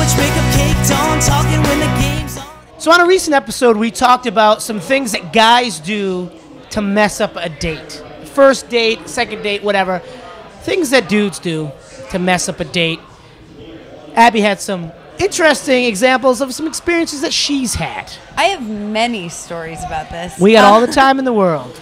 much makeup caked on, talking when the game's on. So on a recent episode, we talked about some things that guys do to mess up a date. First date, second date, whatever. Things that dudes do to mess up a date. Abby had some interesting examples of some experiences that she's had. I have many stories about this. We got all the time in the world.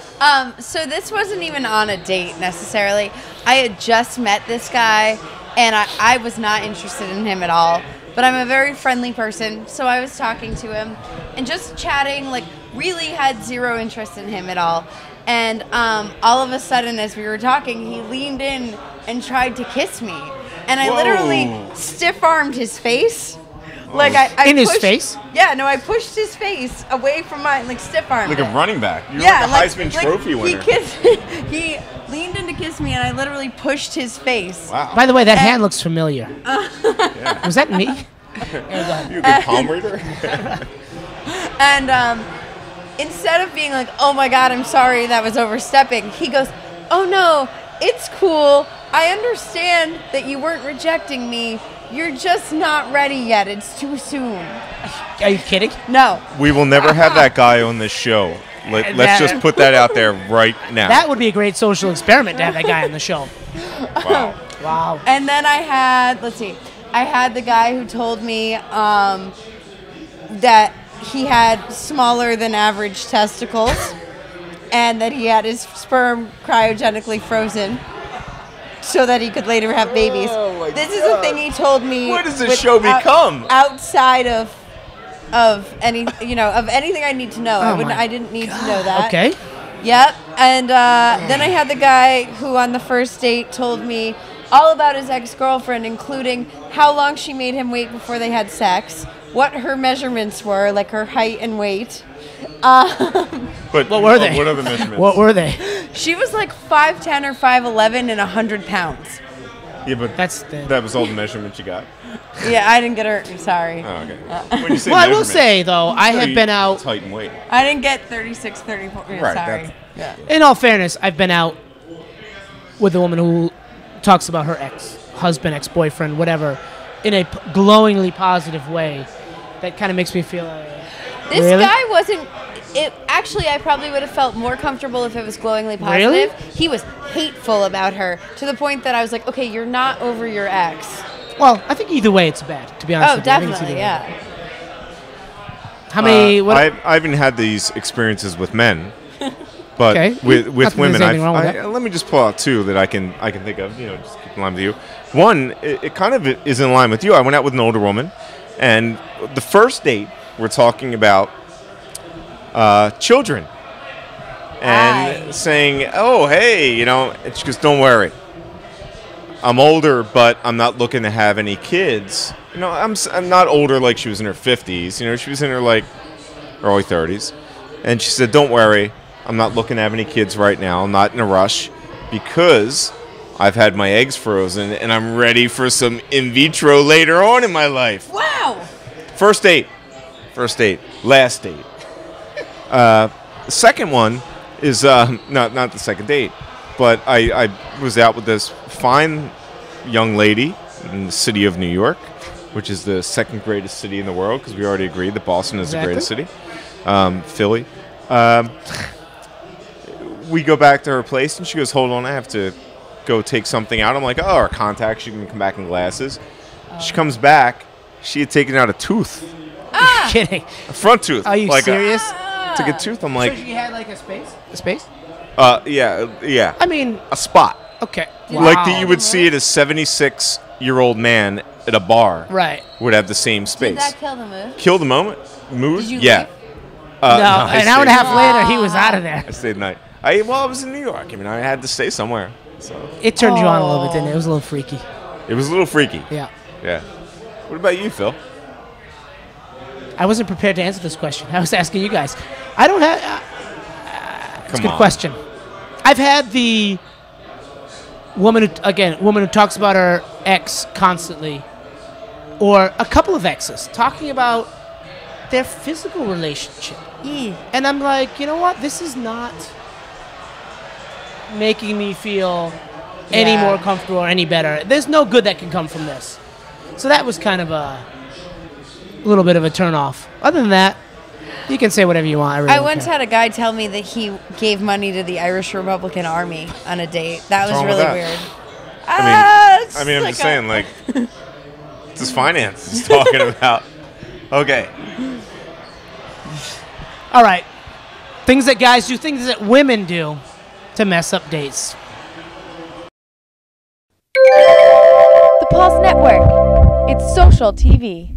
So this wasn't even on a date necessarily. I had just met this guy, and I was not interested in him at all. But I'm a very friendly person, so I was talking to him and just chatting, like really had zero interest in him at all. And all of a sudden, as we were talking, he leaned in and tried to kiss me. And I literally stiff-armed his face. Like I in pushed, his face? Yeah, no, I pushed his face away from mine, like stiff-armed Like it. a running back. You're Yeah, like a Heisman Trophy winner. He leaned in to kiss me, and I literally pushed his face. Wow. By the way, that hand looks familiar. Yeah. Was that me? You a good palm reader? And instead of being like, oh my God, I'm sorry, that was overstepping, he goes, oh no, it's cool. I understand that you weren't rejecting me. You're just not ready yet. It's too soon. Are you kidding? No. We will never have that guy on this show. Let's just put that out there right now. That would be a great social experiment to have that guy on the show. Wow. Wow. And then I had the guy who told me that he had smaller than average testicles and that he had his sperm cryogenically frozen so that he could later have babies. Oh my This is a thing he told me. What does this show become? Outside of any of anything I need to know. I didn't need to know that. Okay. Yep. And then I had the guy who on the first date told me all about his ex-girlfriend, including how long she made him wait before they had sex, what her measurements were, like her height and weight. But What were they? What are the measurements? What were they? She was like 5'10" or 5'11" and 100 pounds. Yeah, but that was all the measurements you got. Yeah, I didn't get her. Sorry. Oh, okay. When you say Well, I will measurements, say, though, I have been out. It's height and weight. I didn't get 36, 34. Yeah, Right, sorry. Yeah. In all fairness, I've been out with a woman who talks about her ex-husband, ex-boyfriend, whatever, in a glowingly positive way. That kind of makes me feel like... This really? guy wasn't... Actually, I probably would have felt more comfortable if it was glowingly positive. Really? He was hateful about her to the point that I was like, okay, you're not over your ex. Well, I think either way it's bad, to be honest with you. I think it's Definitely, either way. yeah. How many... I haven't had these experiences with men, but Okay. with Not that women, there's anything wrong with that. let me just pull out two that I can think of. Just keep in line with you. One, it kind of is in line with you. I went out with an older woman, and the first date we're talking about children, and saying, "Oh, hey, and she goes, don't worry. I'm older, but I'm not looking to have any kids. I'm not older like she was in her 50s. She was in her like early 30s. And she said, don't worry. I'm not looking to have any kids right now. I'm not in a rush because I've had my eggs frozen and I'm ready for some in vitro later on in my life. Wow. First date. Last date. The second one is not the second date. But I was out with this fine young lady in the city of New York, which is the second greatest city in the world, because we already agreed that Boston is the greatest city. Philly. We go back to her place, and she goes, hold on, I have to go take something out. I'm like, oh, our contacts, she can come back in glasses. She comes back. She had taken out a tooth. Are you kidding? A front tooth. Are you serious? Took a tooth. I'm like... So she had like a space? A space? Yeah. I mean... A spot. Okay. Like that you would see it a 76-year-old man at a bar. Right. Would have the same space. Did that kill the mood? Kill the moment? Mood? Did you yeah. leave? No, an hour and a half later, he was out of there. I stayed the night. I was in New York. I mean, I had to stay somewhere. So It turned you on a little bit, didn't it? It was a little freaky. it was a little freaky. Yeah. Yeah. What about you, Phil? I wasn't prepared to answer this question. I was asking you guys. I don't have... it's a good question. I've had the woman who talks about her ex constantly, or a couple of exes, talking about their physical relationship. And I'm like, you know what? This is not making me feel any more comfortable or any better. There's no good that can come from this. So that was kind of a little bit of a turnoff. Other than that, you can say whatever you want. I once had a guy tell me that he gave money to the Irish Republican Army on a date. That was wrong with really that? weird. I'm just saying, like, it's his finance he's talking about. Okay. All right. Things that guys do, things that women do to mess up dates. The Pulse Network. It's social TV.